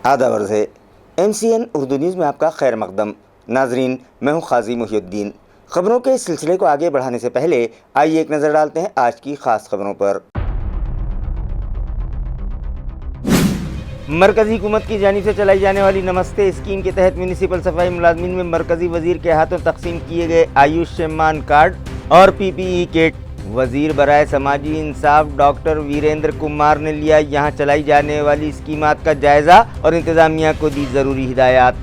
آداب عرض ہے MCN اردو نیوز میں آپ کا خیر مقدم. ناظرین، میں ہوں قاضی محی الدین. خبروں کے اس سلسلے کو آگے بڑھانے سے پہلے آئیے ایک نظر ڈالتے ہیں آج کی خاص خبروں پر. مرکزی حکومت کی جانب سے چلائی جانے والی نمستے اسکیم کے تحت میونسپل صفائی ملازمین میں مرکزی وزیر کے ہاتھوں تقسیم کیے گئے آیوشمان کارڈ اور PPE کٹ. وزیر برائے سماجی انصاف ڈاکٹر ویریندر کمار نے لیا یہاں چلائی جانے والی اسکیمات کا جائزہ اور انتظامیہ کو دی ضروری ہدایات.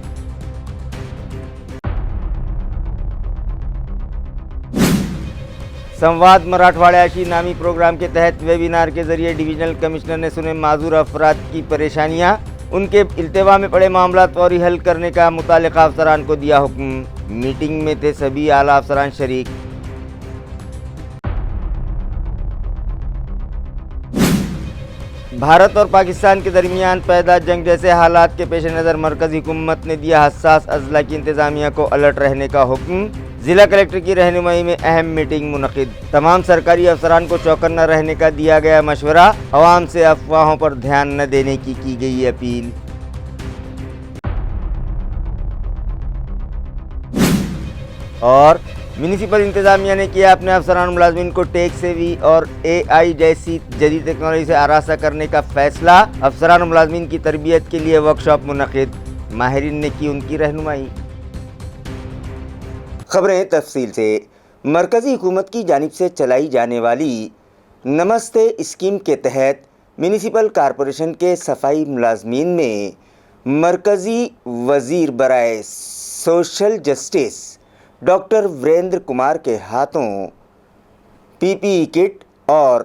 سنواد مراٹھواڑیاشی نامی پروگرام کے تحت ویبینار کے ذریعے ڈویژنل کمشنر نے سنے معذور افراد کی پریشانیاں. ان کے التوا میں پڑے معاملات فوری حل کرنے کا متعلقہ افسران کو دیا حکم. میٹنگ میں تھے سبھی اعلیٰ افسران شریک. بھارت اور پاکستان کے درمیان پیدا جنگ جیسے حالات کے پیش نظر مرکزی حکومت نے دیا حساس اضلاع کی انتظامیہ کو الرٹ رہنے کا حکم. ضلع کلکٹر کی رہنمائی میں اہم میٹنگ منعقد. تمام سرکاری افسران کو چوکنا رہنے کا دیا گیا مشورہ. عوام سے افواہوں پر دھیان نہ دینے کی گئی اپیل. اور میونسپل انتظامیہ نے کیا اپنے افسران ملازمین کو ٹیک سیوی اور AI جیسی جدید ٹیکنالوجی سے آراستہ کرنے کا فیصلہ. افسران ملازمین کی تربیت کے لیے ورکشاپ منعقد. ماہرین نے کی ان کی رہنمائی. خبریں تفصیل سے. مرکزی حکومت کی جانب سے چلائی جانے والی نمستے اسکیم کے تحت میونسپل کارپوریشن کے صفائی ملازمین میں مرکزی وزیر برائے social justice doctor Virender Kumar کے ہاتھوں PPE کٹ اور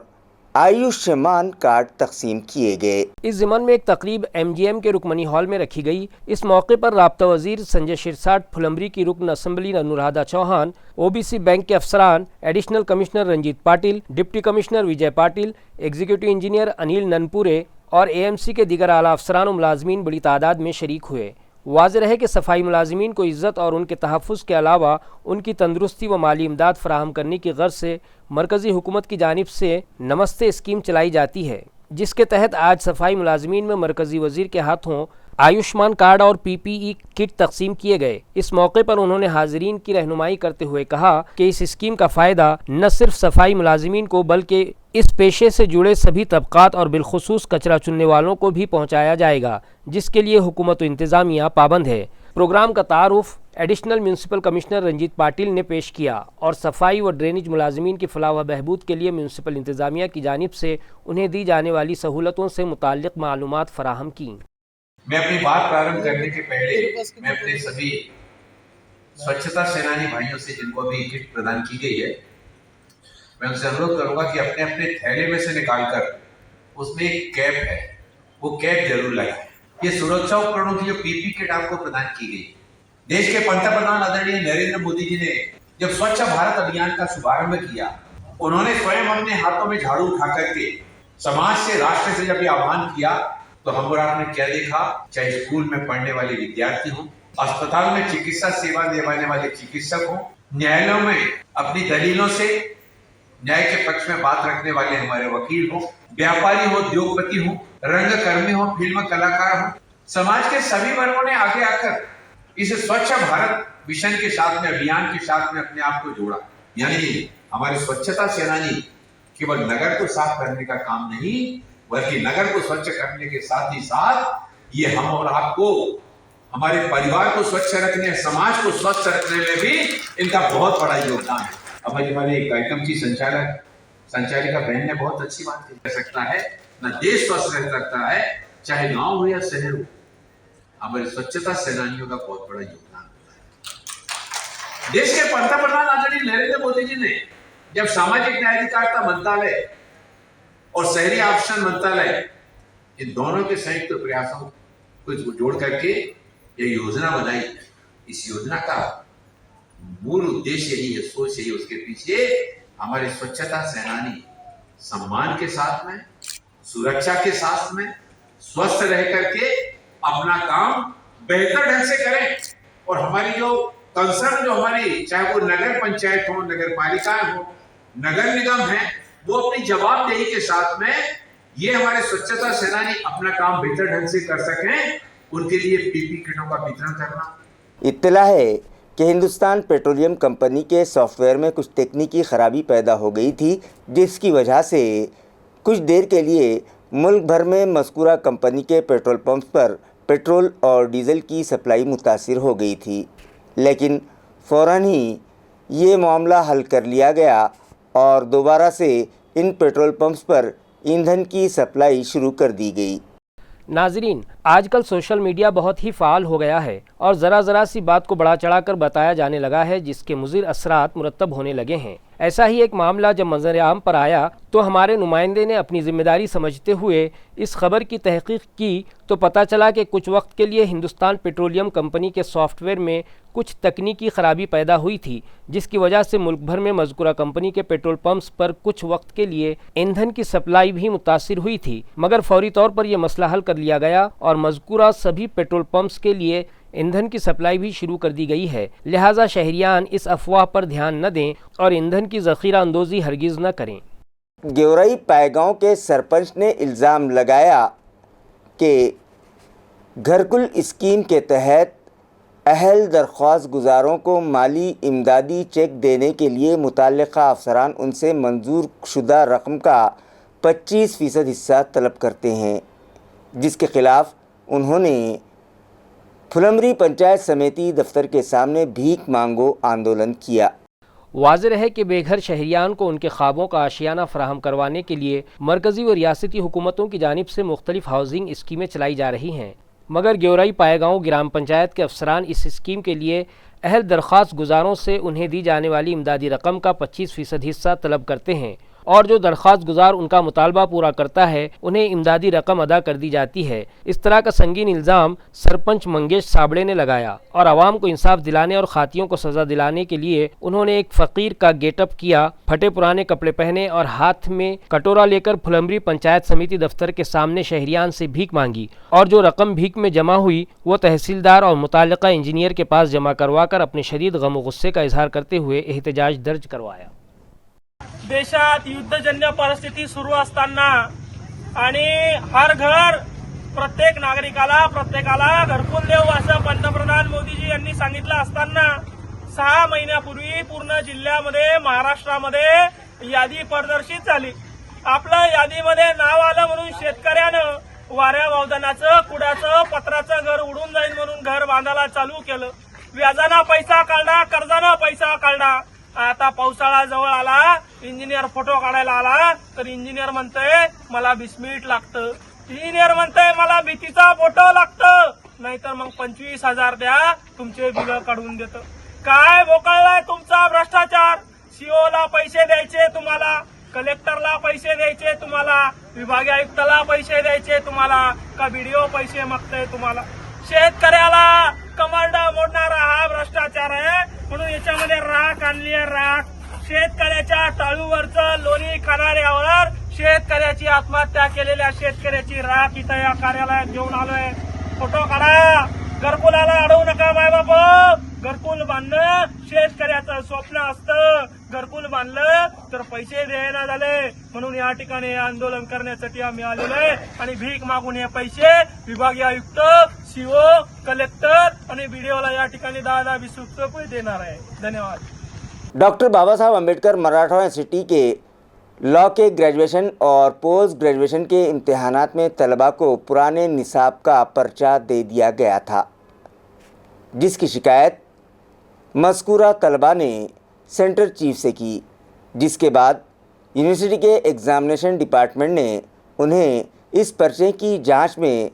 آیوشمان کارڈ تقسیم کیے گئے. اس ضمن میں ایک تقریب MGM کے رکمنی ہال میں رکھی گئی. اس موقع پر رابطہ وزیر سنجے شرساٹ، پھلمبری کی رکن assembly Anuradha Chauhan, OBC bank کے افسران، additional commissioner Ranjit Patil, deputy commissioner Vijay Patil, executive engineer Anil Nanpure اور AMC کے دیگر اعلیٰ افسران و ملازمین بڑی تعداد میں شریک ہوئے. واضح رہے کہ صفائی ملازمین کو عزت اور ان کے تحفظ کے علاوہ ان کی تندرستی و مالی امداد فراہم کرنے کی غرض سے مرکزی حکومت کی جانب سے نمستے اسکیم چلائی جاتی ہے، جس کے تحت آج صفائی ملازمین میں مرکزی وزیر کے ہاتھوں آیوشمان کارڈ اور PPE کٹ تقسیم کیے گئے. اس موقع پر انہوں نے حاضرین کی رہنمائی کرتے ہوئے کہا کہ اس اسکیم کا فائدہ نہ صرف صفائی ملازمین کو بلکہ اس پیشے سے جڑے سبھی طبقات اور بالخصوص کچرا چننے والوں کو بھی پہنچایا جائے گا، جس کے لیے حکومت و انتظامیہ پابند ہے. پروگرام کا تعارف additional municipal commissioner Ranjit Patil نے پیش کیا اور صفائی و ڈرینیج ملازمین کی فلاح و بہبود کے لیے میونسپل انتظامیہ کی جانب سے انہیں دی جانے والی سہولتوں سے متعلق معلومات فراہم کیں. میں اپنی بات پرارمبھ کرنے کے پہلے میں اپنے سبھی سوچھتا سینانی بھائیوں سے جن کو ابھی کٹ پردان کی گئی ہے، میں ان سے انوروھ کروں گا کہ اپنے اپنے تھیلے میں سے نکال کر اس میں ایک کیپ ہے، وہ کیپ ضرور لائیں. یہ سرکشا اپکرنوں کی جو PPE کٹ آپ کو پردان کی گئی، دیش کے پنت پردھان آدرنیہ نریندر مودی جی نے جب سوچھ بھارت ابھیان کا شبھارمبھ کیا، انہوں نے سوئم اپنے ہاتھوں میں جھاڑو اٹھا کر کے سماج سے، راشٹر سے جب یہ آہوان کیا تو ہم اور آپ نے کیا دیکھا؟ چاہے اسکول میں پڑھنے والے ودیارتھی ہوں، اسپتال میں چکتسا سیوا دینے والے چکتسک ہوں، نیالوں میں اپنی دلیلوں سے نیائے کے پکش میں بات رکھنے والے ہمارے وکیل ہوں، ویاپاری ہو، ادیوگپتی ہوں، رنگ کرمی ہوں، فلم کلاکار ہوں، سماج کے سبھی ورگوں نے آگے آ کر اس سوچھ بھارت مشن کے ساتھ میں، ابھیان کے ساتھ میں اپنے آپ کو جوڑا. یعنی ہمارے سوچھتا سینانی کیول نگر کو صاف کرنے کا کام نہیں، بلکہ نگر کو سوچھ کرنے کے ساتھ ہی ساتھ یہ ہم اور آپ کو، ہمارے پریوار کو سوچھ رکھنے، سماج کو سوچھ رکھنے میں بھی ان کا بہت بڑا یوگدان ہے. اب ہمارے ایک آئٹم کی سنچالکا بہن نے بہت اچھی بات کہہ سکتا ہے، نہ دیش سوچھ رہ سکتا ہے چاہے گاؤں ہو یا شہر ہو. ہمارے سوچھتا سینانیوں کا بہت بڑا یوگدان ہوتا ہے. دیش کے پنت پردھان آدرنیہ نریندر مودی جی نے جب ساماجک نیائے ادھیکارتا منترالیہ اور شہری آبشن منترالیہ ان دونوں کے سنیکت پریاسوں کو جوڑ کر کے یہ یوجنا بنائی، اس یوجنا کا مول ادیش یہی ہے، سوچ یہی، اس کے پیچھے ہمارے سوچھتا سینانی سمان کے ساتھ میں، سرکشا کے ساتھ میں، سوستھ رہ کر کے اپنا کام بہتر ڈھنگ سے کریں. اور ہماری جو کنسرن، جو ہماری چاہے وہ نگر پنچایت ہو، نگر پالیکائیں ہو، نگر نگم ہیں، وہ اپنی جواب دہی کے ساتھ میں یہ ہمارے سوچھتا سینانی اپنا کام بہتر ڈھنگ سے کر سکیں. उनके लिए पीपी किटों का वितरण करना। इत्तला है कि हिंदुस्तान पेट्रोलियम कंपनी के सॉफ्टवेयर में कुछ तकनीकी खराबी पैदा हो गई थी, जिसकी वजह से कुछ देर के लिए मुल्क भर में मज़कूरा कंपनी के पेट्रोल पंप्स पर पेट्रोल और डीज़ल की सप्लाई मुतासिर हो गई थी, लेकिन फ़ौरन ही ये मामला हल कर लिया गया और दोबारा से इन पेट्रोल पंप्स पर ईंधन की सप्लाई शुरू कर दी गई। नाजरीन, आजकल सोशल मीडिया बहुत ही फ़ाल हो गया है और ज़रा सी बात को बढ़ा चढ़ा कर बताया जाने लगा है, जिसके मुज़िर असरात मुरतब होने लगे हैं। ऐसा ही एक मामला जब मंजर आम पर आया तो हमारे नुमाइंदे ने अपनी ज़िम्मेदारी समझते हुए इस खबर की तहकीक की तो पता चला कि कुछ वक्त के लिए हिंदुस्तान पेट्रोलियम कंपनी के सॉफ्टवेयर में कुछ तकनीकी ख़राबी पैदा हुई थी, जिसकी वजह से मुल्क भर में मज़कूरा कंपनी के पेट्रोल पंप्स पर कुछ वक्त के लिए ईंधन की सप्लाई भी मुतासिर हुई थी, मगर फौरी तौर पर यह मसला हल कर लिया गया और मज़कूरा सभी पेट्रोल पंप्स के लिए ईंधन की सप्लाई भी शुरू कर दी गई है। लिहाजा शहरियान इस अफवाह पर ध्यान न दें और ईंधन की ज़ख़ीरा अंदोज़ी हरगिज़ न करें। गेवराई पायगांव के सरपंच ने इल्ज़ाम लगाया कि घरकुल स्कीम के तहत अहल दरख्वास्त गुजारों को माली इमदादी चेक देने के लिए मुतल्लिक़ा अफसरान उनसे मंजूर शुदा रकम का 25% हिस्सा तलब करते हैं, जिसके ख़िलाफ़ उन्होंने फुलमरी पंचायत समिति दफ्तर के सामने भीख मांगो आंदोलन किया। वाज़ेह है कि बेघर शहरियान को उनके ख्वाबों का आशियाना फराहम करवाने के लिए मरकज़ी व रियासती हुकूमतों की जानिब से मुख्तलिफ हाउसिंग स्कीमें चलाई जा रही हैं, मगर गेवराई पायगांव ग्राम पंचायत के अफसरान इस स्कीम के लिए अहल दरख्वास्त गुजारों से उन्हें दी जाने वाली इमदादी रकम का 25% हिस्सा तलब करते हैं और जो दरख्वास्त गुजार उनका मुतालबा पूरा करता है उन्हें इमदादी रकम अदा कर दी जाती है। इस तरह का संगीन इल्ज़ाम सरपंच मंगेश साबड़े ने लगाया और आवाम को इंसाफ दिलाने और खातियों को सज़ा दिलाने के लिए उन्होंने एक फ़कीर का गेटअप किया, फटे पुराने कपड़े पहने और हाथ में कटोरा लेकर फुलमरी पंचायत समिति दफ्तर के सामने शहरियान से भीख मांगी और जो रकम भीख में जमा हुई वो तहसीलदार और मुताल्लिक़ा इंजीनियर के पास जमा करवा कर अपने शदीद गम व गुस्से का इजहार करते हुए एहतजाज दर्ज करवाया। देशात युद्धजन्य परिस्थिती सुरू असताना आणि हर घर प्रत्येक प्रत्येकाला घरकुल देऊ असं पंतप्रधान मोदीजी यांनी सांगितलं असताना 6 महिन्यापूर्वी पूर्ण जिल्ह्यामध्ये महाराष्ट्रामध्ये यादी प्रदर्शित झाली। आपलं यादीमध्ये नाव आलं म्हणून शेतकऱ्यानं वाऱ्या वावदानाचं कुड्याचं पत्राचं घर उडून जाईल म्हणून घर बांधायला चालू केलं। व्याजाना पैसा काढला, कर्जाना पैसा काढला। आता पावसाळा जवळ आला, इंजिनियर फोटो काढायला आला तर इंजिनियर म्हणतोय मला 20 मिनिट लागतं, इंजिनियर म्हणतोय मला भीतीचा फोटो लागतं, नाहीतर मग 25,000 द्या तुमचे बिल काढून देतो। काय बोकळलाय तुमचा भ्रष्टाचार? सीओला पैसे द्यायचे तुम्हाला, कलेक्टरला पैसे द्यायचे तुम्हाला, विभागीय आयुक्ताला पैसे द्यायचे तुम्हाला, का बीडीओ पैसे मागतोय तुम्हाला? शेतकऱ्याला कमांड मोडणारा हा भ्रष्टाचार आहे, म्हणून याच्यामध्ये राख आणली आहे। राख शेतकऱ्याच्या टाळूवरचं लोणी खाणाऱ्यावर शेतकऱ्याची आत्महत्या केलेल्या शेतकऱ्याची राख इथं या कार्यालयात घेऊन आलोय। फोटो काढा, घरकुलाला अडवू नका मायबाप। घरकुल बांधणं शेतकऱ्याचं स्वप्न असतं, घरकुल बांधलं तर पैसे द्यायला झाले, म्हणून या ठिकाणी आंदोलन करण्यासाठी आम्ही आलेलो आहे आणि भीक मागून हे पैसे विभागीय आयुक्त, सीओ, कलेक्टर आणि बीडीओला या ठिकाणी 10-20 रुपये देणार आहे। धन्यवाद। डॉक्टर बाबा साहब अम्बेडकर मराठा यूनिवर्सिटी के लॉ के ग्रेजुएशन और पोस्ट ग्रेजुएशन के इम्तिहानात में तलबा को पुराने निसाब का पर्चा दे दिया गया था, जिसकी शिकायत मज़कूरा तलबा ने सेंटर चीफ से की, जिसके बाद यूनिवर्सिटी के एग्ज़ामिनेशन डिपार्टमेंट ने उन्हें इस पर्चे की जांच में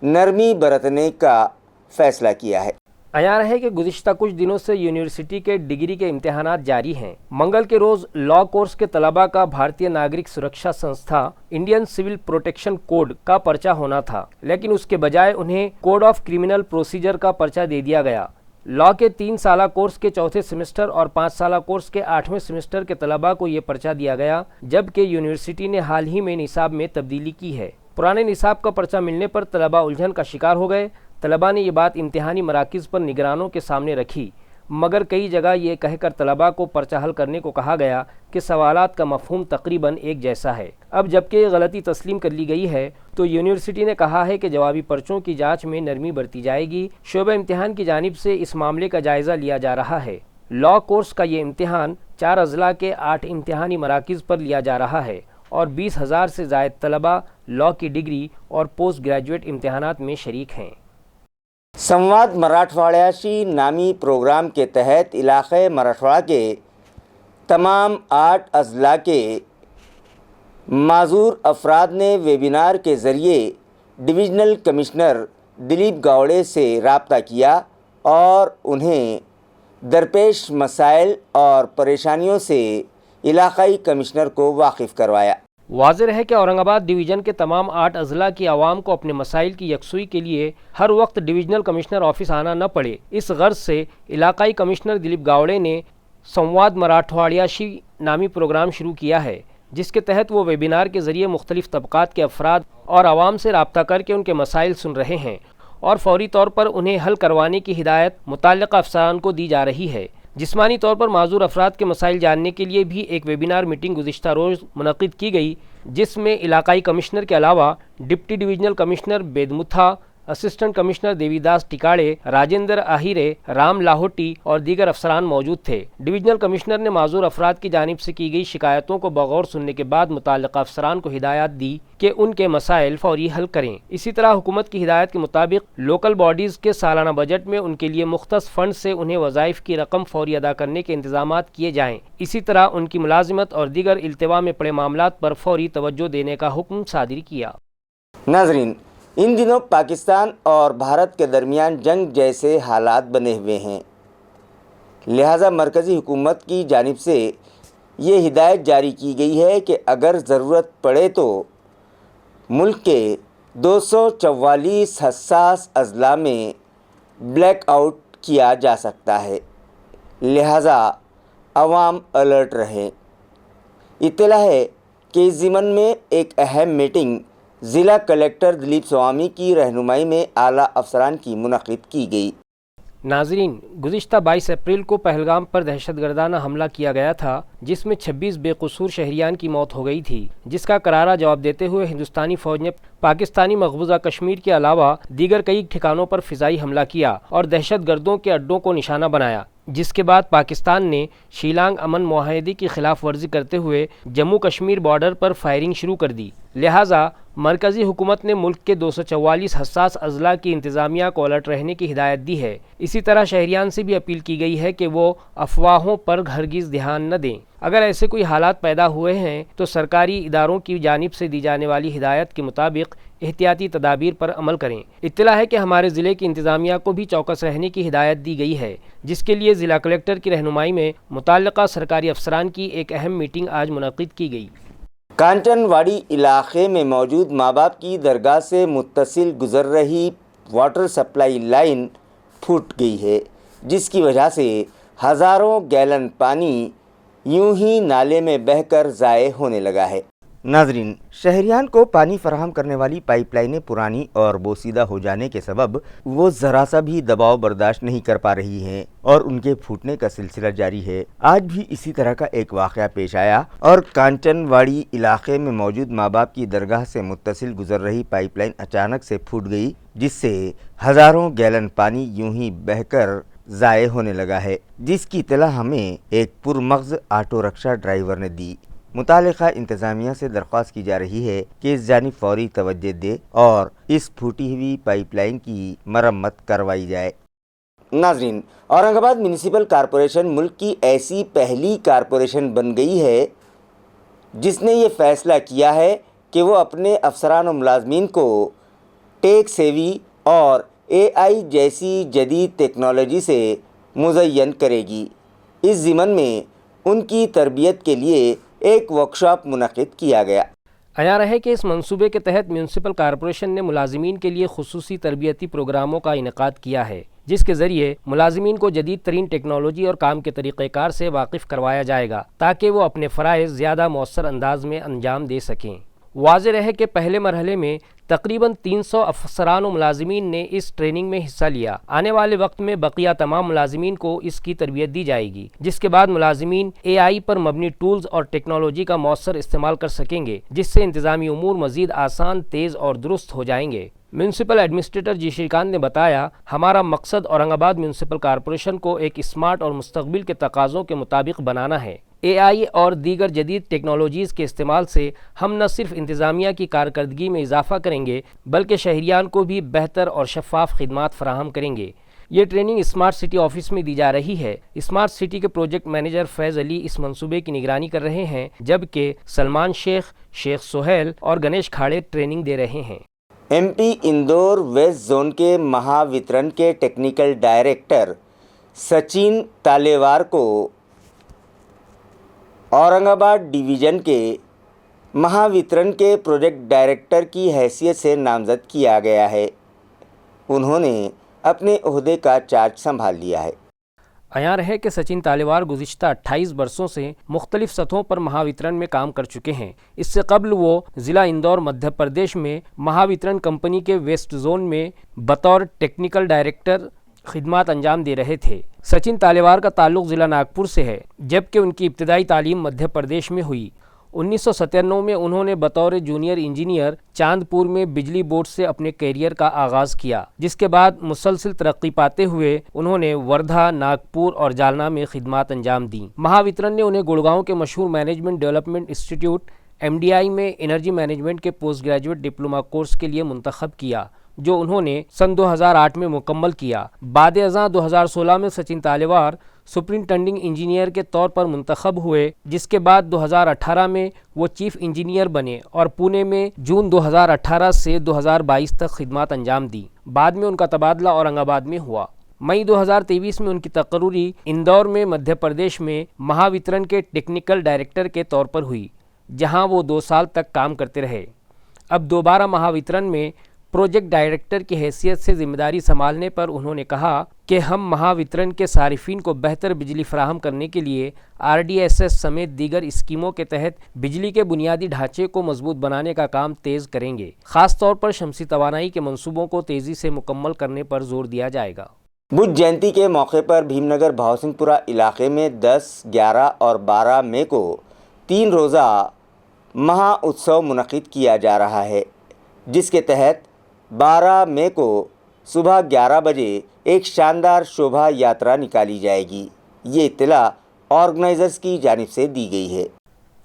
नरमी बरतने का फ़ैसला किया है। अयार है कि गुज़िश्ता कुछ दिनों से यूनिवर्सिटी के डिग्री के इम्तिहानात जारी हैं। मंगल के रोज़ लॉ कोर्स के तलबा का भारतीय नागरिक सुरक्षा संस्था इंडियन सिविल प्रोटेक्शन कोड का पर्चा होना था, लेकिन उसके बजाय उन्हें कोड ऑफ क्रिमिनल प्रोसीजर का पर्चा दे दिया गया। लॉ के 3 साला कोर्स के 4थे सेमेस्टर और 5 साला कोर्स के 8वें सेमेस्टर के तलबा को ये पर्चा दिया गया, जबकि यूनिवर्सिटी ने हाल ही में निसाब में तब्दीली की है। पुराने निसाब का पर्चा मिलने पर तलबा उलझन का शिकार हो गए। तलबा ने ये बात इम्तिहानी मराकिज़ पर निगरानों के सामने रखी। मगर कई जगह ये कहकर तलबा को पर्चा हल करने को कहा गया कि सवालात का मफहूम तकरीबन एक जैसा है। अब जबकि ये गलती तस्लीम कर ली गई है तो यूनिवर्सिटी ने कहा है कि जवाबी पर्चों की जांच में नरमी बरती जाएगी। शोबा इम्तिहान की जानिब से इस मामले का जायज़ा लिया जा रहा है। लॉ कोर्स का ये इम्तिहान 4 अजला के 8 इम्तिहानी मराकिज़ पर लिया जा रहा है और 20,000 से ज़ायद तलबा लॉ की डिग्री और पोस्ट ग्रेजुएट इम्तिहानात में शरीक हैं। संवाद मराठवाड़याशी नामी प्रोग्राम के तहत इलाक़े मराठवाड़ा के तमाम 8 अजला के माजूर अफराद ने वेबिनार के ज़रिए डिविज़नल कमिश्नर दिलीप गावड़े से रब्ता किया और उन्हें दरपेश मसाइल और परेशानियों से इलाक़ाई कमिश्नर को वाकिफ़ करवाया। वाज़ेह है कि औरंगाबाद डिवीज़न के तमाम 8 अजला की आवाम को अपने मसाइल की यकसुई के लिए हर वक्त डिविज़नल कमिश्नर ऑफिस आना न पड़े। इस गर्ज से इलाक़ाई कमिश्नर दिलीप गावड़े ने संवाद मराठवाड़याशी नामी प्रोग्राम शुरू किया है, जिसके तहत वो वेबिनार के ज़रिए मुख्तलिफ़ तबक़ात के अफराद और आवाम से रब्ता करके उनके मसाइल सुन रहे हैं और फौरी तौर पर उन्हें हल करवाने की हिदायत मुताल्लिक़ा अफसरान को दी जा रही है। जिस्मानी तौर पर माजूर अफराद के मसाइल जानने के लिए भी एक वेबिनार मीटिंग गुज़िश्ता रोज़ मुनक़िद की गई, जिसमें इलाक़ाई कमिश्नर के अलावा deputy divisional commissioner Bedmutha, assistant commissioner Devidas Tikade, Rajendra Ahire, Ram Lahoti और दीगर अफसरान मौजूद थे। डिवीज़नल कमिश्नर ने माजूर अफराद की जानिब से की गई शिकायतों को बगौर सुनने के बाद मुताल्लिक़ा अफसरान को हिदायत दी कि उनके मसाइल फौरी हल करें। इसी तरह हुकूमत की हिदायत के मुताबिक लोकल बॉडीज़ के सालाना बजट में उनके लिए मुख्तस फ़ंड से उन्हें वज़ाइफ की रकम फौरी अदा करने के इंतज़ामात किए जाएँ। इसी तरह उनकी मुलाजिमत और दीगर इल्तिवा में पड़े मामलात पर फौरी तवज्जो देने का हुक्म सादिर किया। नाज़रीन, इन दिनों पाकिस्तान और भारत के दरमियान जंग जैसे हालात बने हुए हैं, लिहाजा मरकज़ी हुकूमत की जानिब से ये हिदायत जारी की गई है कि अगर ज़रूरत पड़े तो मुल्क के 244 हसास अजला में ब्लैक आउट किया जा सकता है, लिहाजा अवाम अलर्ट रहें। इत्तला है कि इस ज़िमन में एक अहम मीटिंग ज़िला कलेक्टर दिलीप स्वामी की रहनुमाई में आला अफसरान की मुनक़िद की गई। नाज़रीन, गुज़िश्ता 22 अप्रैल को पहलगाम पर दहशतगर्दाना हमला किया गया था, जिसमें 26 बेकसूर शहरियान की मौत हो गई थी, जिसका करारा जवाब देते हुए हिंदुस्तानी फ़ौज ने पाकिस्तानी मकबूजा कश्मीर के अलावा दीगर कई ठिकानों पर फ़िज़ाई हमला किया और दहशतगर्दों के अड्डों को निशाना बनाया, जिसके बाद पाकिस्तान ने शीलांग अमन मुआहदे की खिलाफ वर्जी करते हुए जम्मू कश्मीर बॉर्डर पर फायरिंग शुरू कर दी। लिहाजा मरकज़ी हुकूमत ने मुल्क के 244 हसास अजला की इंतज़ामिया को अलर्ट रहने की हिदायत दी है। इसी तरह शहरियान से भी अपील की गई है कि वो अफवाहों पर हरगिज़ ध्यान न दें। अगर ऐसे कोई हालात पैदा हुए हैं तो सरकारी इदारों की जानिब से दी जाने वाली हिदायत के मुताबिक एहतियाती तदाबीर पर अमल करें। इत्तला है कि हमारे ज़िले की इंतज़ामिया को भी चौकस रहने की हिदायत दी गई है, जिसके लिए ज़िला कलेक्टर की रहनुमाई में मुताल्लिक़ा सरकारी अफसरान की एक अहम मीटिंग आज मुनक़िद की गई। कांचनवाड़ी इलाक़े में मौजूद माँ बाप की दरगाह से मुत्तसिल गुज़र रही वाटर सप्लाई लाइन फूट गई है, जिसकी वजह से हज़ारों गैलन पानी यूं ही नाले में बहकर ज़ाये होने लगा है। नाज़रीन, शहरियान को पानी फराहम करने वाली पाइपलाइनें पुरानी और बोसीदा हो जाने के सबब वो ज़रा सा भी दबाव बर्दाश्त नहीं कर पा रही हैं और उनके फूटने का सिलसिला जारी है। आज भी इसी तरह का एक वाक़या पेश आया और कांचनवाड़ी इलाक़े में मौजूद माँ बाप की दरगाह से मुत्तसिल गुजर रही पाइपलाइन अचानक से फूट गई, जिससे हज़ारों गैलन पानी यूं ही बहकर ज़ाये होने लगा है, जिसकी इत्तला हमें एक पुरमग़ज़ ऑटो रिक्शा ड्राइवर ने दी। मुतालिका इंतज़ामिया से दरख्वास्त की जा रही है कि इस जानिब फौरी तवज्जो दे और इस फूटी हुई पाइपलाइन की मरम्मत करवाई जाए। नाज़रीन, औरंगाबाद म्यूनिसिपल कॉरपोरेशन मुल्क की ऐसी पहली कॉरपोरेशन बन गई है जिसने ये फ़ैसला किया है कि वो अपने अफसरान और मुलाजमीन को टेक सेवी और AI जैसी जदीद टेक्नोलॉजी से मुज़य्यन करेगी। इस ज़िमन में उनकी तरबियत के लिए एक वर्कशॉप मुनक़िद किया गया। अयार है कि इस मंसूबे के तहत म्यूनसिपल कॉरपोरेशन ने मुलाजिमीन के लिए खुसूसी तरबियती प्रोग्रामों का इनेकाद किया है, जिसके ज़रिए मुलाजिमीन को जदीद तरीन टेक्नोलॉजी और काम के तरीक़ेकार से वाकिफ़ करवाया जाएगा ताकि वो अपने फ़राइज़ ज़्यादा मौसर अंदाज में अंजाम दे सकें। واضح ہے کہ پہلے مرحلے میں تقریباً 300 افسران و ملازمین نے اس ٹریننگ میں حصہ لیا۔ آنے والے وقت میں بقیہ تمام ملازمین کو اس کی تربیت دی جائے گی، جس کے بعد ملازمین AI پر مبنی ٹولز اور ٹیکنالوجی کا مؤثر استعمال کر سکیں گے، جس سے انتظامی امور مزید آسان، تیز اور درست ہو جائیں گے۔ میونسپل ایڈمنسٹریٹر جی شریکانت نے بتایا، ہمارا مقصد اورنگ آباد میونسپل کارپوریشن کو ایک اسمارٹ اور مستقبل کے تقاضوں کے مطابق بنانا ہے۔ AI اور دیگر جدید ٹیکنالوجیز کے استعمال سے ہم نہ صرف انتظامیہ کی کارکردگی میں اضافہ کریں گے بلکہ شہریان کو بھی بہتر اور شفاف خدمات فراہم کریں گے۔ یہ ٹریننگ اسمارٹ سٹی آفس میں دی جا رہی ہے۔ اسمارٹ سٹی کے پروجیکٹ مینیجر فیض علی اس منصوبے کی نگرانی کر رہے ہیں، جبکہ سلمان شیخ، شیخ سہیل اور گنیش کھاڑے ٹریننگ دے رہے ہیں۔ MP اندور ویسٹ زون کے مہاوترن کے ٹیکنیکل ڈائریکٹر سچن تالیوار کو اورنگ آباد ڈویژن کے مہاوترن کے پروجیکٹ ڈائریکٹر کی حیثیت سے نامزد کیا گیا ہے۔ انہوں نے اپنے عہدے کا چارج سنبھال لیا ہے۔ عیاں ہے کہ سچن تالیوار گزشتہ 28 برسوں سے مختلف سطحوں پر مہاوترن میں کام کر چکے ہیں۔ اس سے قبل وہ ضلع اندور مدھیہ پردیش میں مہاوترن کمپنی کے ویسٹ زون میں بطور ٹیکنیکل ڈائریکٹر خدمات انجام دے رہے تھے۔ سچن تالیوار کا تعلق ضلع ناگپور سے ہے، جبکہ ان کی ابتدائی تعلیم مدھیہ پردیش میں ہوئی۔ 1997 میں انہوں نے بطور جونیئر انجینئر چاندپور میں بجلی بورڈ سے اپنے کیریئر کا آغاز کیا، جس کے بعد مسلسل ترقی پاتے ہوئے انہوں نے وردھا، ناگپور اور جالنا میں خدمات انجام دیں۔ مہاوترن نے انہیں گڑگاؤں کے مشہور مینجمنٹ ڈیولپمنٹ انسٹیٹیوٹ MDI میں انرجی مینجمنٹ کے پوسٹ گریجویٹ ڈپلومہ کورس کے لیے منتخب کیا، جو انہوں نے سن 2008 میں مکمل کیا۔ بعد ازاں 2016 میں سچن تالیوار سپرنٹینڈنگ انجینئر کے طور پر منتخب ہوئے، جس کے بعد 2018 میں وہ چیف انجینئر بنے اور پونے میں جون 2018 سے 2022 تک خدمات انجام دی۔ بعد میں ان کا تبادلہ اورنگ آباد میں ہوا۔ مئی 2023 میں ان کی تقرری اندور میں مدھیہ پردیش میں مہاوترن کے ٹیکنیکل ڈائریکٹر کے طور پر ہوئی، جہاں وہ 2 سال تک کام کرتے رہے۔ اب دوبارہ مہاوترن میں پروجیکٹ ڈائریکٹر کی حیثیت سے ذمہ داری سنبھالنے پر انہوں نے کہا کہ ہم مہاوترن کے صارفین کو بہتر بجلی فراہم کرنے کے لیے RDSS سمیت دیگر اسکیموں کے تحت بجلی کے بنیادی ڈھانچے کو مضبوط بنانے کا کام تیز کریں گے۔ خاص طور پر شمسی توانائی کے منصوبوں کو تیزی سے مکمل کرنے پر زور دیا جائے گا۔ بدھ جینتی کے موقع پر بھیم نگر بھاؤ سنگھ پورہ علاقے میں 10، 11 اور 12 مئی کو 3 روزہ مہا اتسو منعقد کیا جا رہا ہے، جس کے تحت 12 مئی کو صبح 11 بجے ایک شاندار شوبھا یاترا نکالی جائے گی۔ یہ اطلاع آرگنائزرز کی جانب سے دی گئی ہے۔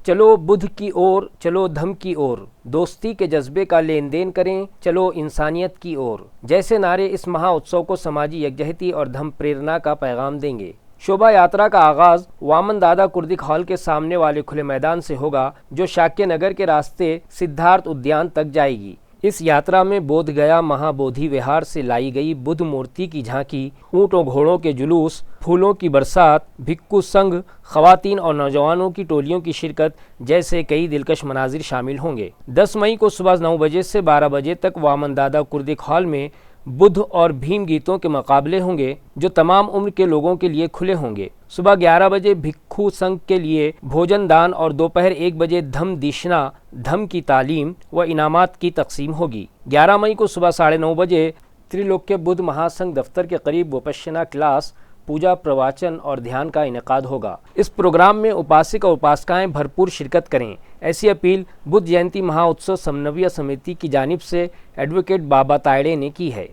چلو بدھ کی اور، چلو دھم کی اور، دوستی کے جذبے کا لین دین کریں، چلو انسانیت کی اور جیسے نعرے اس مہا اتسو کو سماجی یکجہتی اور دھم پریرنا کا پیغام دیں گے۔ شوبھا یاترا کا آغاز وامن دادا کردک ہال کے سامنے والے کھلے میدان سے ہوگا، جو شاکیہ نگر کے راستے سدھارتھ ادیان تک جائے گی۔ اس یاترا میں بودھ گیا مہا بودھی وہار سے لائی گئی بدھ مورتی کی جھانکی، اونٹوں گھوڑوں کے جلوس، پھولوں کی برسات، بھککو سنگھ، خواتین اور نوجوانوں کی ٹولیوں کی شرکت جیسے کئی دلکش مناظر شامل ہوں گے۔ 10 مئی کو صبح 9 بجے سے 12 بجے تک وامن دادا کردک ہال میں بدھ اور بھیم گیتوں کے مقابلے ہوں گے، جو تمام عمر کے لوگوں کے لیے کھلے ہوں گے۔ صبح 11 بجے بھککھو سنگھ کے لیے بھوجن دان اور دوپہر 1 بجے دھم دیشنا، دھم کی تعلیم و انعامات کی تقسیم ہوگی۔ 11 مئی کو صبح 9:30 بجے تریلوکیہ بدھ مہاسنگھ دفتر کے قریب وپشنا کلاس، پوجا، پرواچن اور دھیان کا انعقاد ہوگا۔ اس پروگرام میں اپاسک اور اپاسکائیں بھرپور شرکت کریں، ایسی اپیل بدھ جینتی مہا اتسو سمنویہ سمیتی کی جانب سے ایڈوکیٹ بابا تائڑے نے کی ہے۔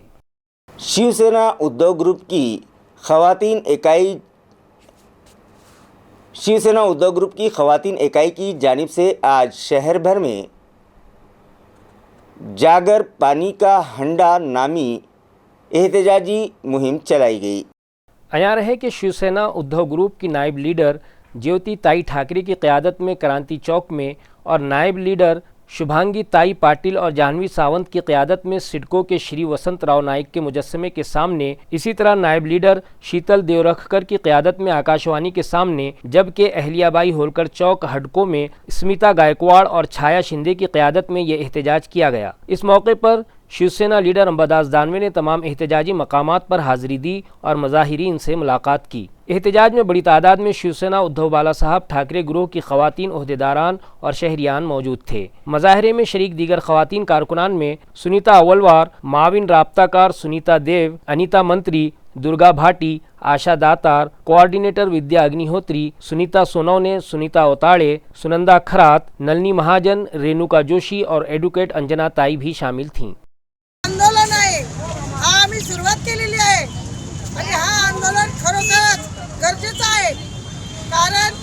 شیو سینا ادھو گروپ کی خواتین اکائی کی جانب سے آج شہر بھر میں جاگر پانی کا ہنڈا نامی احتجاجی مہم چلائی گئی۔ عیاں ہے کہ شیو سینا ادھو گروپ کی نائب لیڈر جیوتی تائی ٹھاکرے کی قیادت میں کرانتی چوک میں اور نائب لیڈر شبھانگی تائی پاٹل اور جہنوی ساونت کی قیادت میں سڈکو کے شری وسنت راؤ نائک کے مجسمے کے سامنے، اسی طرح نائب لیڈر شیتل دیورکھکر کی قیادت میں آکاشوانی کے سامنے، جبکہ اہلیہ بائی ہولکر چوک ہڈکو میں اسمیتا گائیکواڑ اور چھایا شندے کی قیادت میں یہ احتجاج کیا گیا۔ اس موقع پر شیو سینا لیڈر امبا داس دانوے نے تمام احتجاجی مقامات پر حاضری دی اور مظاہرین سے ملاقات کی۔ एहतजाज में बड़ी तादाद में शिवसेना उद्धव बाला साहब ठाकरे ग्रोह की खवातीन ओहदेदारान और शहरियान मौजूद थे। मज़ाहरे में शरीक दीगर खवातीन कारकुनान में सुनीता अवलवार, माविन राब्ताकार सुनीता देव, अनीता मंत्री, दुर्गा भाटी, आशा दातार, कोऑर्डिनेटर विद्या अग्निहोत्री, सुनीता सोनवने, सुनीता ओताड़े, सुनंदा खरात, नलनी महाजन, रेणुका जोशी और एडवोकेट अंजना ताई भी शामिल थीं। आंदोलन आहे, हा आम्ही सुरुवात केलेली आहे आणि हा आंदोलन खरोखरच गरजेचं आहे, कारण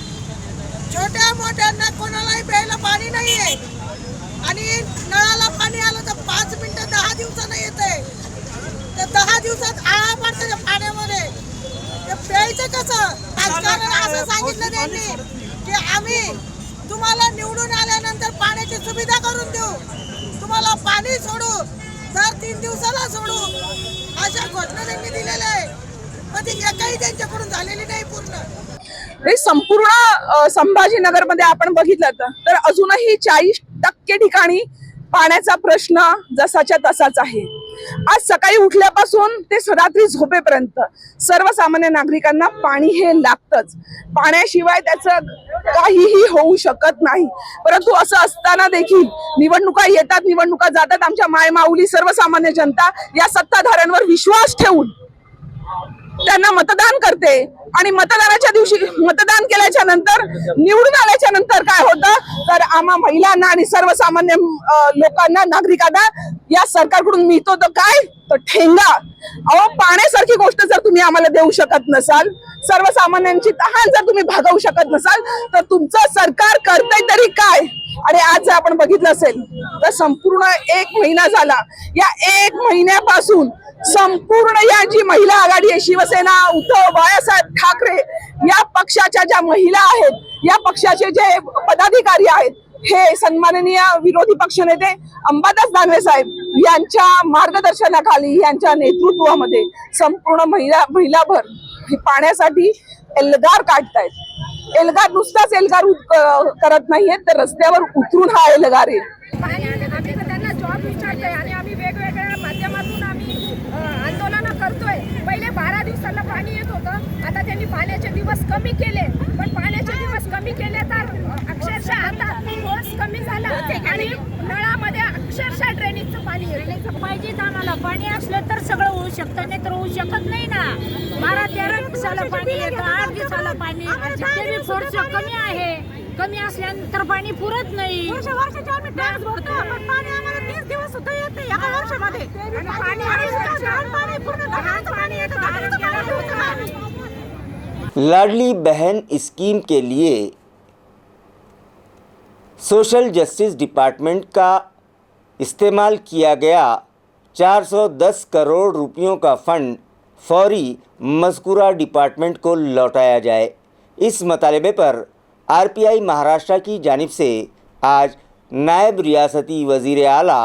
छोट्या मोठ्यांना कोणालाही प्यायला पाणी नाही आहे आणि नळाला पाणी आलं तर 5 मिनिटं 10 दिवसानं येते, तर 10 दिवसात आळा पडतं त्या पाण्यामध्ये, ते प्यायचं कसं? राजकारण असं सांगितलं त्यांनी की आम्ही तुम्हाला निवडून आल्यानंतर पाण्याची सुविधा करून देऊ, तुम्हाला पाणी सोडू, दर 3 दिवसाला सोडू, अशा घोषणा त्यांनी दिलेल्या आहे, पण ती एकही त्यांच्याकडून झालेली नाही पूर्ण। संपूर्ण संभाजीनगरमध्ये आपण बघितलं तर अजूनही 40% ठिकाणी पाण्याचा प्रश्न जसाच्या तसाच आहे। आज सकाळी उठल्यापासून ते रात्री झोपेपर्यंत सर्वसामान्य नागरिकांना पाणी हे लागतंच, पाण्याशिवाय त्याचं काहीही होऊ शकत नाही। परंतु असं असताना देखील निवडणुका येतात, निवडणुका जातात, आमच्या मायमाऊली सर्वसामान्य जनता या सत्ताधाऱ्यांवर विश्वास ठेवून त्यांना मतदान करते आणि मतदानाच्या दिवशी मतदान केल्याच्या नंतर निवडून आल्याच्या नंतर काय होतं तर आम्हा महिलांना आणि सर्वसामान्य लोकांना नागरिकांना या सरकारकडून मिळतो तर काय तर ठेंगा। अहो पाण्यासारखी गोष्ट जर तुम्ही आम्हाला देऊ शकत नसाल, सर्वसामान्यांची तहान जर तुम्ही भागवू शकत नसाल तर तुमचं सरकार करतंय तरी काय? आणि आज जर आपण बघितलं असेल तर संपूर्ण 1 महिना झाला, या 1 महिन्यापासून संपूर्ण या जी महिला आघाडी आहे, शिवसेना, उद्धव बाळासाहेब ठाकरे या पक्षाच्या ज्या महिला आहेत, या पक्षाचे जे पदाधिकारी आहेत, हे सन्माननीय विरोधी पक्षनेते अंबादास दानवे साहेब यांच्या मार्गदर्शनाखाली, यांच्या नेतृत्वामध्ये संपूर्ण महिलाभर पाण्यासाठी एल्गार काढतायत। एल्गार नुसताच एल्गार करत नाहीये तर रस्त्यावर उतरून हा एल्गार आहे। आम्ही त्यांना जॉब विचारतोय आणि आम्ही वेगवेगळ्या माध्यमातून आम्ही आंदोलन करतोय। पहिले 12 दिवसाला पाणी येत होतं, आता त्यांनी पाण्याचे दिवस कमी केले, पण पाण्याचे दिवस कमी केले तर अक्षरशः आता पाऊस कमी झाला आणि नळामध्ये अक्षरशः ड्रेनेजचं पाणी येतं। पाहिजे आम्हाला पाणी असलं तर सगळं होऊ शकतं, नाही तर होऊ शकत नाही ना। 12-13 दिवसाला पाणी येतं, 8 दिवसाला पाणी, ते बी फोर्स कमी आहे, कमी असल्यानंतर पाणी पुरत नाही। वर्षाच्या आम्ही टॅक्स भरतो, पण पाणी आम्हाला 30 दिवस सुद्धा येत नाही एका वर्षामध्ये, आणि पाणी पूर्ण घराचं पाणी येतं, घराचं पाणी होतं। लाडली बहन स्कीम के लिए सोशल जस्टिस डिपार्टमेंट का इस्तेमाल किया गया 410 करोड़ रुपयों का फंड फौरी मज़कूरा डिपार्टमेंट को लौटाया जाए। इस मुतालबे पर आरपीआई महाराष्ट्र की जानिब से आज नायब रियासती वज़ीर आला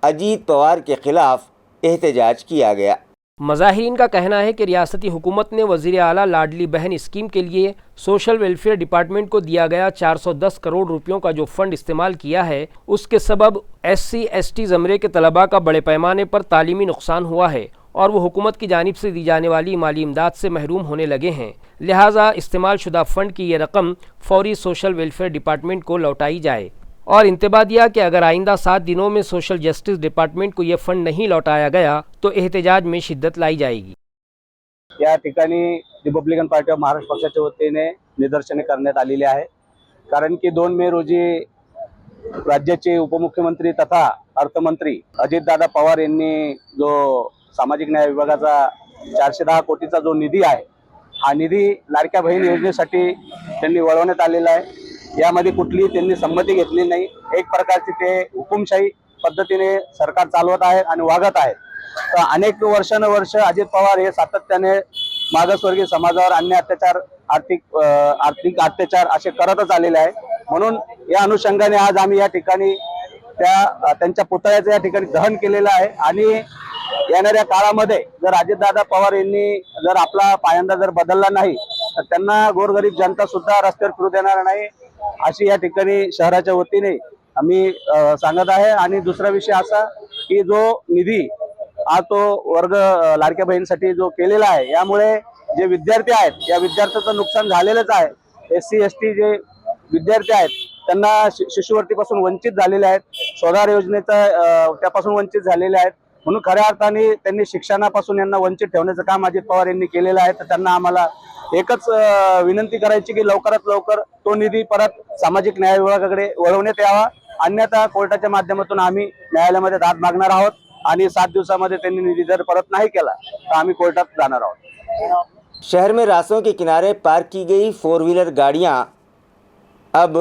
अजीत पवार के ख़िलाफ़ एहतजाज किया गया। मज़ाहिरीन का कहना है कि रियासती हुकूमत ने वज़ीर आला लाडली बहन स्कीम के लिए सोशल वेलफेयर डिपार्टमेंट को दिया गया 410 करोड़ रुपयों का जो फ़ंड इस्तेमाल किया है, उसके सबब SC/ST ज़मरे के तलबा का बड़े पैमाने पर तालीमी नुकसान हुआ है और वो हुकूमत की जानिब से दी जाने वाली माली इमदाद से महरूम होने लगे हैं। लिहाजा इस्तेमाल शुदा फ़ंड की ये रकम फौरी सोशल वेलफेयर डिपार्टमेंट को लौटाई जाए और इंतबा दिया कि अगर आइंदा 7 दिनों में सोशल जस्टिस डिपार्टमेंट को ये फंड नहीं लौटाया गया तो एहतजाज में शिद्दत लाई जाएगी। या ठिकाणी रिपब्लिकन पार्टी ऑफ महाराष्ट्र पक्षाच्या वतीने निदर्शने करण्यात आलेली आहे, कारण की 2 मे रोजी राज्याचे उपमुख्यमंत्री तथा अर्थमंत्री अजितदादा पवार यांनी जो सामाजिक न्याय विभागाचा 410 कोटीचा जो निधी आहे, हा निधी लाडक्या बहीण योजनेसाठी त्यांनी वळवण्यात आलेला आहे। यामध्ये कुठलीही त्यांनी संमती घेतली नाही। एक प्रकारची ते हुकुमशाही पद्धतीने सरकार चालवत आहे आणि वागत आहेत। तर अनेक वर्षानुवर्ष अजित पवार हे सातत्याने मागासवर्गीय समाजावर अन्य अत्याचार, आर्थिक अत्याचार असे करतच आलेले आहे। म्हणून या अनुषंगाने आज आम्ही या ठिकाणी त्यांच्या पुतळ्याचं या ठिकाणी दहन केलेलं आहे आणि येणाऱ्या काळामध्ये जर अजितदादा पवार यांनी जर आपला पायंडा जर बदलला नाही तर त्यांना गोरगरीब जनता सुद्धा रस्त्यावर फिरू देणार नाही, अशी या ठिकाणी शहराच्या वतीने आम्ही सांगत आहे। आणि दुसरा विषय असा की जो निधी हा तो वर्ग लाडक्या बहिणीसाठी जो केलेला आहे, यामुळे जे विद्यार्थी आहेत या विद्यार्थ्यांचं नुकसान झालेलंच आहे. SC ST जे विद्यार्थी आहेत त्यांना शिष्यवृत्तीपासून वंचित झालेले आहेत, स्वधार योजनेचा त्यापासून वंचित झालेले आहेत. म्हणून खऱ्या अर्थाने त्यांनी शिक्षणापासून यांना वंचित ठेवण्याचं काम अजित पवार यांनी केलेलं आहे. तर त्यांना आम्हाला एकच विनंती करायची की लवकरात लवकर तो निधी परत सामाजिक न्याय विभागाकडे वळवण्यात यावा, अन्यथा कोर्टाच्या माध्यमातून आम्ही न्यायालयामध्ये दाद मागणार आहोत आणि 7 दिवसामध्ये त्यांनी निधी जर परत नाही केला तर आम्ही कोर्टात जाणार आहोत. शहर में रास्तों के किनारे पार्क की गई 4 व्हीलर गाड़ियां अब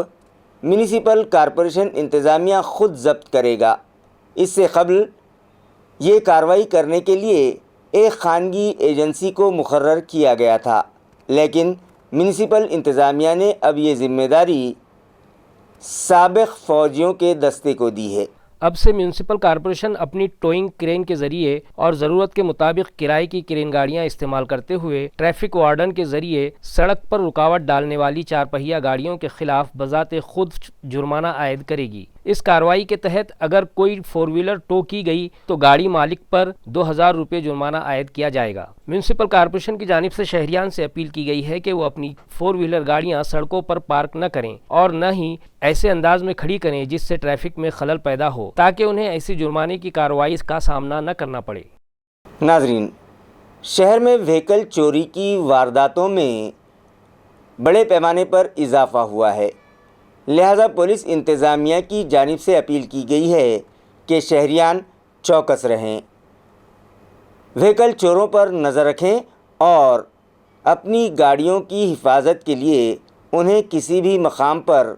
म्यूनिसिपल कॉरपोरेशन इंतज़ामिया खुद जब्त करेगा. इससे कबल ये कार्रवाई करने के लिए एक खानगी एजेंसी को मुकर्रर किया गया था, लेकिन म्यूनिसिपल इंतज़ामिया ने अब ये ज़िम्मेदारी साबिक़ फ़ौजियों के दस्ते को दी है. अब से म्यूनिसिपल कॉरपोरेशन अपनी टोइंग क्रेन के जरिए और ज़रूरत के मुताबिक किराए की क्रेन गाड़ियां इस्तेमाल करते हुए ट्रैफिक वार्डन के जरिए सड़क पर रुकावट डालने वाली 4 पहिया गाड़ियों के खिलाफ बजाते खुद जुर्माना आयद करेगी. इस कार्रवाई के तहत अगर कोई 4 व्हीलर टो की गई तो गाड़ी मालिक पर 2000 रुपये जुर्माना आयद किया जाएगा. म्यूनिसिपल कॉरपोरेशन की जानिब से शहरियान से अपील की गई है कि वो अपनी 4 व्हीलर गाड़ियां सड़कों पर पार्क न करें और न ही ऐसे अंदाज में खड़ी करें जिससे ट्रैफिक में खलल पैदा हो, ताकि उन्हें ऐसी जुर्माने की कार्रवाई का सामना न करना पड़े. नाजरीन, शहर में व्हीकल चोरी की वारदातों में बड़े पैमाने पर इजाफा हुआ है, लिहाजा पुलिस इंतज़ामिया की जानिब से अपील की गई है कि शहरियान चौकस रहें, व्हीकल चोरों पर नज़र रखें और अपनी गाड़ियों की हिफाजत के लिए उन्हें किसी भी मकाम पर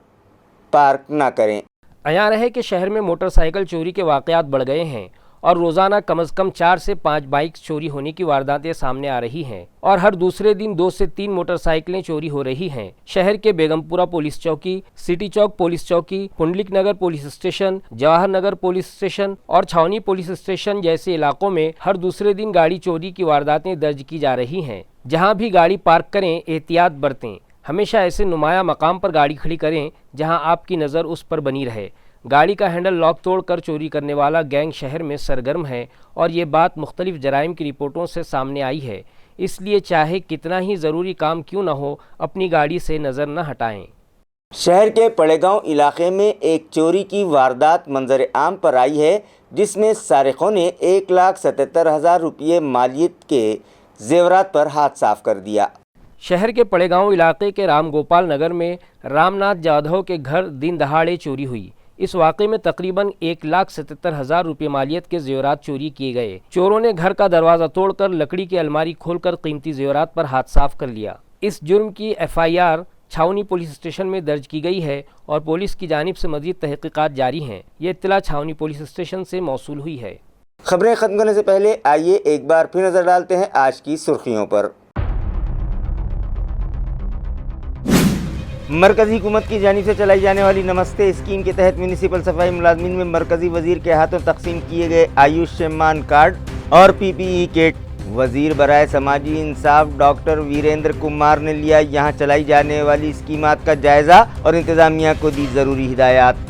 पार्क ना करें. अयां रहे कि शहर में मोटरसाइकिल चोरी के वाक़यात बढ़ गए हैं और रोज़ाना कम से कम 4 से 5 बाइक चोरी होने की वारदातें सामने आ रही हैं और हर दूसरे दिन 2 से 3 मोटरसाइकिलें चोरी हो रही हैं. शहर के बेगमपुरा पुलिस चौकी, सिटी चौक पुलिस चौकी, पुंडलिक नगर police station, Jawahar Nagar police station और छावनी पुलिस स्टेशन जैसे इलाकों में हर दूसरे दिन गाड़ी चोरी की वारदातें दर्ज की जा रही हैं. जहाँ भी गाड़ी पार्क करें एहतियात बरतें, हमेशा ऐसे नुमाया मकाम पर गाड़ी खड़ी करें जहां आपकी नज़र उस पर बनी रहे. गाड़ी का हैंडल लॉक तोड़कर चोरी करने वाला गैंग शहर में सरगर्म है और ये बात मुख्तलिफ जराइम की रिपोर्टों से सामने आई है. इसलिए चाहे कितना ही ज़रूरी काम क्यों न हो, अपनी गाड़ी से नज़र न हटाएं. शहर के पड़ेगांव इलाके में एक चोरी की वारदात मंजर आम पर आई है, जिसमें सारिकों ने 1,77,000 रुपये मालियत के जेवरात पर हाथ साफ कर दिया. शहर के पड़ेगांव इलाके के राम गोपाल नगर में रामनाथ जाधव के घर दिन दहाड़े चोरी हुई. इस वाक़े में तकरीबन 1,77,000 रुपये मालियत के जेवरात चोरी किए गए. चोरों ने घर का दरवाज़ा तोड़कर लकड़ी की अलमारी खोलकर कीमती जेवरात पर हाथ साफ कर लिया. इस जुर्म की FIR छावनी पुलिस स्टेशन में दर्ज की गई है और पुलिस की जानिब से मज़ीद तहक़ीक़ात जारी हैं. ये इत्तला छावनी पुलिस स्टेशन से मौसूल हुई है. खबरें ख़त्म करने से पहले आइए एक बार फिर नज़र डालते हैं आज की सुर्खियों पर. मरकज़ी हुकूमत की जानिब से चलाई जाने वाली नमस्ते स्कीम के तहत म्यूनिसिपल सफाई मुलाजमीन में मरकज़ी वज़ीर के हाथों तकसीम किए गए आयुष्मान कार्ड और PPE किट. वज़ीर बराए समाजी इंसाफ डॉक्टर वीरेंद्र कुमार ने लिया यहाँ चलाई जाने वाली स्कीमात का जायज़ा और इंतज़ामिया को दी ज़रूरी हिदायत.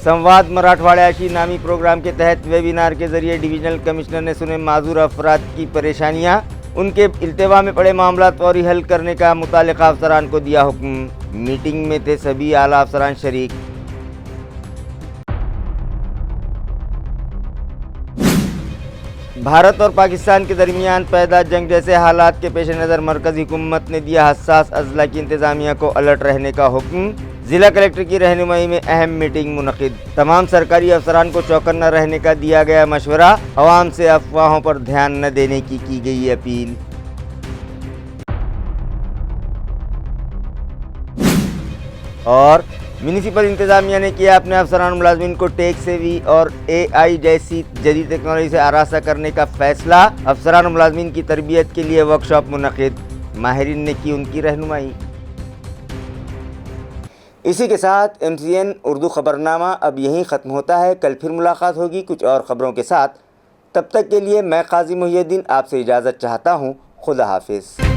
संवाद मराठवाड़याशी नामी प्रोग्राम के तहत वेबिनार के जरिए डिवीजनल कमिश्नर ने सुने माजूर अफराद की परेशानियां, उनके इल्तिवा में पड़े मामला फौरी हल करने का मुतालिका अफसरान को दिया हुक्म. मीटिंग में थे सभी आला अफसरान शरीक. भारत और पाकिस्तान के दरमियान पैदा जंग जैसे हालात के पेश नज़र मरकज़ी हुकूमत ने दिया हसास अजला की इंतज़ामिया को अलर्ट रहने का हुक्म. ज़िला कलेक्टर की रहनुमाई में अहम मीटिंग मुनक़िद. तमाम सरकारी अफसरान को चौकन्ना रहने का दिया गया मशवरा. अवाम से अफवाहों पर ध्यान न देने की गई अपील. और म्यूनिसिपल इंतज़ामिया ने किया अपने अफसरान मुलाजमीन को टेक सेवी और AI जैसी जदीद टेक्नोलॉजी से आरास्ता करने का फैसला. अफसरान मुलाजमीन की तरबियत के लिए वर्कशॉप मुनक़िद. माहिरीन ने की उनकी रहनुमाई. इसी के साथ MCN उर्दू ख़बरनामा अब यहीं ख़त्म होता है. कल फिर मुलाकात होगी कुछ और ख़बरों के साथ. तब तक के लिए मैं काजी मुहियुद्दीन आपसे इजाज़त चाहता हूँ. खुदा हाफिज़.